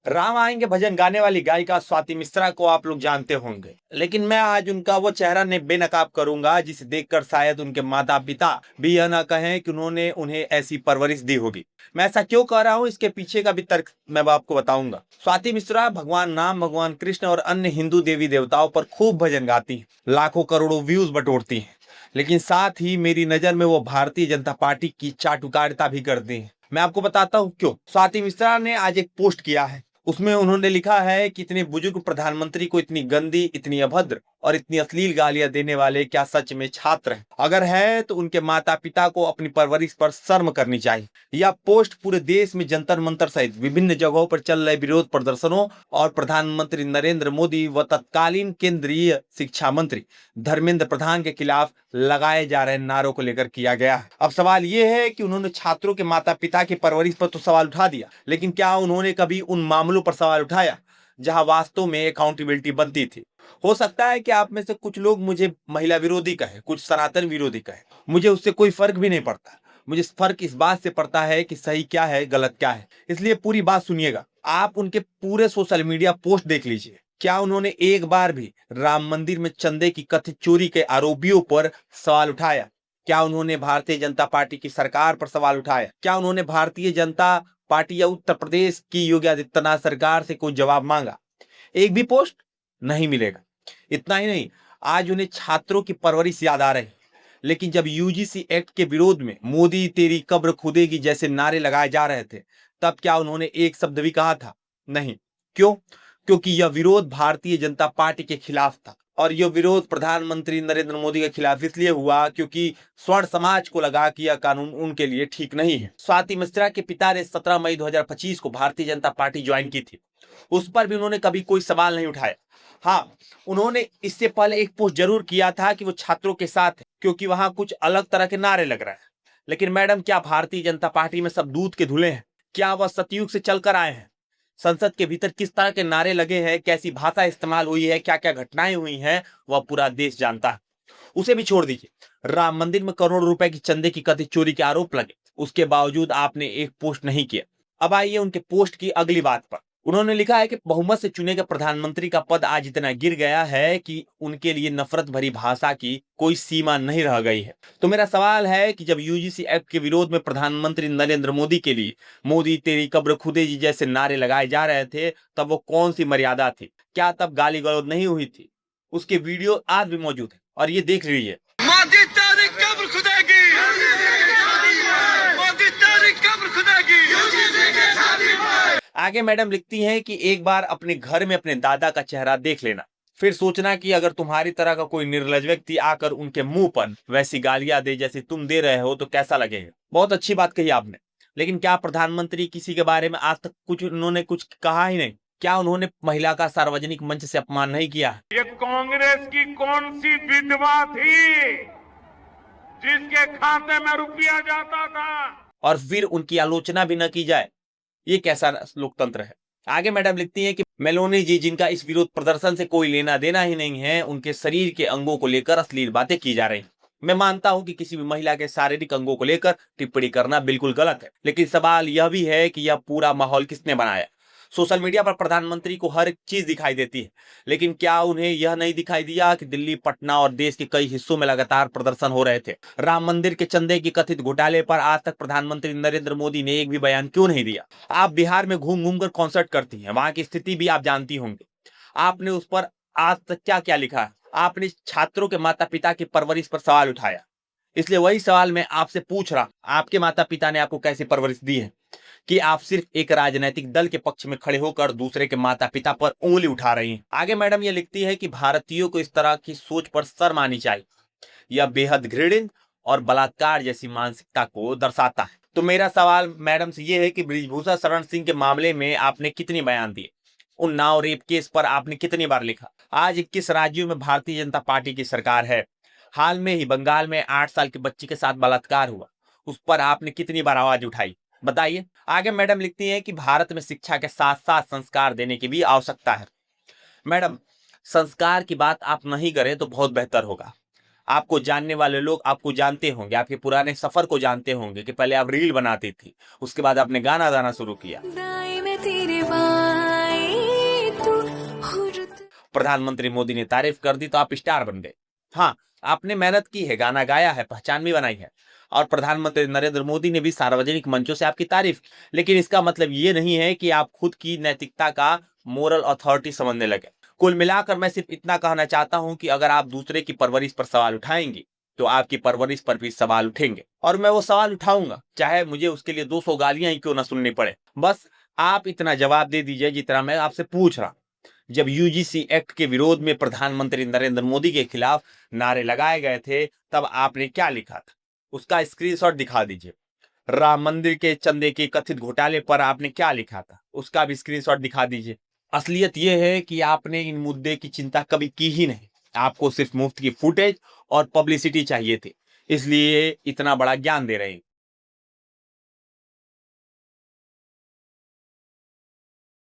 राम आएंगे भजन गाने वाली गायिका स्वाति मिश्रा को आप लोग जानते होंगे, लेकिन मैं आज उनका वो चेहरा ने बेनकाब करूंगा जिसे देखकर शायद उनके माता पिता भी यह ना कहें कि उन्होंने उन्हें ऐसी परवरिश दी होगी। मैं ऐसा क्यों कह रहा हूँ, इसके पीछे का भी तर्क मैं आपको बताऊंगा। स्वाति मिश्रा भगवान राम, भगवान कृष्ण और अन्य हिंदू देवी देवताओं पर खूब भजन गाती हैं, लाखों करोड़ों व्यूज बटोरती हैं, लेकिन साथ ही मेरी नजर में वो भारतीय जनता पार्टी की चाटुकारिता भी करती हैं। मैं आपको बताता हूँ क्यों। स्वाति मिश्रा ने आज एक पोस्ट किया है, उसमें उन्होंने लिखा है कि इतने बुजुर्ग प्रधानमंत्री को इतनी गंदी, इतनी अभद्र और इतनी अश्लील गालियां देने वाले क्या सच में छात्र हैं? अगर है तो उनके माता पिता को अपनी परवरिश पर शर्म करनी चाहिए। यह पोस्ट पूरे देश में जंतर मंतर सहित विभिन्न जगहों पर चल रहे विरोध प्रदर्शनों और प्रधानमंत्री नरेंद्र मोदी व तत्कालीन केंद्रीय शिक्षा मंत्री धर्मेंद्र प्रधान के खिलाफ लगाए जा रहे नारों को लेकर किया गया है। अब सवाल यह है कि उन्होंने छात्रों के माता पिता की परवरिश पर तो सवाल उठा दिया, लेकिन क्या उन्होंने कभी उन मामलों पर सवाल उठाया जहां वास्तव में अकाउंटेबिलिटी बनती थी? हो सकता है कि आप में से कुछ लोग मुझे महिला विरोधी कहे, कुछ सनातन विरोधी कहे, मुझे उससे कोई फर्क भी नहीं पड़ता। मुझे फर्क इस बात से पड़ता है कि सही क्या है, गलत क्या है। इसलिए पूरी बात सुनिएगा। आप उनके पूरे सोशल मीडिया पोस्ट देख लीजिए। क्या उन्होंने एक बार भी राम मंदिर में चंदे की कथित चोरी के आरोपियों पर सवाल उठाया? क्या उन्होंने भारतीय जनता पार्टी की सरकार पर सवाल उठाया? क्या उन्होंने भारतीय जनता पार्टी या उत्तर प्रदेश की योगी आदित्यनाथ सरकार से कोई जवाब मांगा? एक भी पोस्ट नहीं मिलेगा। इतना ही नहीं, आज उन्हें छात्रों की परवरिश याद आ रही है, लेकिन जब यूजीसी एक्ट के विरोध में मोदी तेरी कब्र खुदेगी जैसे नारे लगाए जा रहे थे, तब क्या उन्होंने एक शब्द भी कहा था? नहीं। क्यों? क्योंकि यह विरोध भारतीय जनता पार्टी के खिलाफ था, और यह विरोध प्रधानमंत्री नरेंद्र मोदी के खिलाफ इसलिए हुआ क्योंकि स्वर्ण समाज को लगा कि यह कानून उनके लिए ठीक नहीं है। स्वाति मिश्रा के पिता ने 17 मई 2025 को भारतीय जनता पार्टी ज्वाइन की थी। उस पर भी उन्होंने कभी कोई सवाल नहीं उठाया। हाँ, उन्होंने इससे पहले एक पोस्ट जरूर किया था कि वो छात्रों के साथ है क्योंकि वहां कुछ अलग तरह के नारे लग रहे हैं। लेकिन मैडम, क्या भारतीय जनता पार्टी में सब दूध के धुले हैं? क्या वह सतयुग से चलकर आए हैं? संसद के भीतर किस तरह के नारे लगे हैं, कैसी भाषा इस्तेमाल हुई है, क्या क्या घटनाएं हुई हैं, वह पूरा देश जानता है। उसे भी छोड़ दीजिए। राम मंदिर में करोड़ों रुपए की चंदे की कथित चोरी के आरोप लगे, उसके बावजूद आपने एक पोस्ट नहीं किया। अब आइए उनके पोस्ट की अगली बात पर। उन्होंने लिखा है कि बहुमत से चुने गए प्रधानमंत्री का पद आज इतना गिर गया है कि उनके लिए नफरत भरी भाषा की कोई सीमा नहीं रह गई है। तो मेरा सवाल है कि जब यूजीसी एक्ट के विरोध में प्रधानमंत्री नरेंद्र मोदी के लिए मोदी तेरी कब्र खुदेगी जैसे नारे लगाए जा रहे थे, तब वो कौन सी मर्यादा थी? क्या तब गाली गलौज नहीं हुई थी? उसके वीडियो आज भी मौजूद है और ये देख लीजिए। मोदी तेरी कब्र खुदेगी, मोदी तेरी कब्र खुदेगी। आगे मैडम लिखती हैं कि एक बार अपने घर में अपने दादा का चेहरा देख लेना, फिर सोचना कि अगर तुम्हारी तरह का कोई निर्लज व्यक्ति आकर उनके मुंह पर वैसी गालियां दे जैसे तुम दे रहे हो तो कैसा लगेगा। बहुत अच्छी बात कही आपने, लेकिन क्या प्रधानमंत्री किसी के बारे में आज तक उन्होंने कुछ कहा ही नहीं? क्या उन्होंने महिला का सार्वजनिक मंच से अपमान नहीं किया? ये कांग्रेस की कौन सी विधवा थी जिसके खाते में रुपया जाता था और फिर उनकी आलोचना भी न की जाए? ये कैसा लोकतंत्र है? आगे मैडम लिखती हैं कि मेलोनी जी, जिनका इस विरोध प्रदर्शन से कोई लेना देना ही नहीं है, उनके शरीर के अंगों को लेकर अश्लील बातें की जा रही। मैं मानता हूं कि किसी भी महिला के शारीरिक अंगों को लेकर टिप्पणी करना बिल्कुल गलत है, लेकिन सवाल यह भी है कि यह पूरा माहौल किसने बनाया? सोशल मीडिया पर प्रधानमंत्री को हर चीज दिखाई देती है, लेकिन क्या उन्हें यह नहीं दिखाई दिया कि दिल्ली, पटना और देश के कई हिस्सों में लगातार प्रदर्शन हो रहे थे? राम मंदिर के चंदे की कथित घोटाले पर आज तक प्रधानमंत्री नरेंद्र मोदी ने एक भी बयान क्यों नहीं दिया? आप बिहार में घूम घूम कर कॉन्सर्ट करती हैं, वहां की स्थिति भी आप जानती होंगी। आपने उस पर आज तक क्या क्या लिखा है? आपने छात्रों के माता पिता की परवरिश पर सवाल उठाया। इसलिए वही सवाल मैं आपसे पूछ रहा, आपके माता पिता ने आपको कैसी परवरिश दी है कि आप सिर्फ एक राजनीतिक दल के पक्ष में खड़े होकर दूसरे के माता पिता पर उंगली उठा रही हैं? आगे मैडम ये लिखती है कि भारतीयों को इस तरह की सोच पर शर्म आनी चाहिए। यह बेहद घृणित और बलात्कार जैसी मानसिकता को दर्शाता है। तो मेरा सवाल मैडम से यह है कि बृजभूषण शरण सिंह के मामले में आपने कितनी बयान दिए? उन्नाव रेप केस पर आपने कितनी बार लिखा? आज 21 राज्यों में भारतीय जनता पार्टी की सरकार है। हाल में ही बंगाल में 8 साल की बच्ची के साथ बलात्कार हुआ, उस पर आपने कितनी बार आवाज उठाई? बताइए। आगे मैडम लिखती हैं कि भारत में शिक्षा के साथ साथ संस्कार देने की भी आवश्यकता है। मैडम, संस्कार की बात आप नहीं करें तो बहुत बेहतर होगा। आपको जानने वाले लोग आपको जानते होंगे, आपके पुराने सफर को जानते होंगे कि पहले आप रील बनाती थी, उसके बाद आपने गाना गाना शुरू किया। प्रधानमंत्री मोदी ने तारीफ कर दी तो आप स्टार बन गए। हाँ, आपने मेहनत की है, गाना गाया है, पहचान भी बनाई है और प्रधानमंत्री नरेंद्र मोदी ने भी सार्वजनिक मंचों से आपकी तारीफ की। लेकिन इसका मतलब ये नहीं है कि आप खुद की नैतिकता का मोरल अथॉरिटी समझने लगे। कुल मिलाकर मैं सिर्फ इतना कहना चाहता हूं कि अगर आप दूसरे की परवरिश पर सवाल उठाएंगे तो आपकी परवरिश पर भी सवाल उठेंगे और मैं वो सवाल उठाऊंगा, चाहे मुझे उसके लिए 200 गालियां ही क्यों ना सुननी पड़े। बस आप इतना जवाब दे दीजिए जितना मैं आपसे पूछ रहा। जब यूजीसी एक्ट के विरोध में प्रधानमंत्री नरेंद्र मोदी के खिलाफ नारे लगाए गए थे तब आपने क्या लिखा था, उसका स्क्रीनशॉट दिखा दीजिए। राम मंदिर के चंदे के कथित घोटाले पर आपने क्या लिखा था, उसका भी स्क्रीनशॉट दिखा दीजिए। असलियत यह है कि आपने इन मुद्दे की चिंता कभी की ही नहीं। आपको सिर्फ मुफ्त की फुटेज और पब्लिसिटी चाहिए थी, इसलिए इतना बड़ा ज्ञान दे रहे हैं।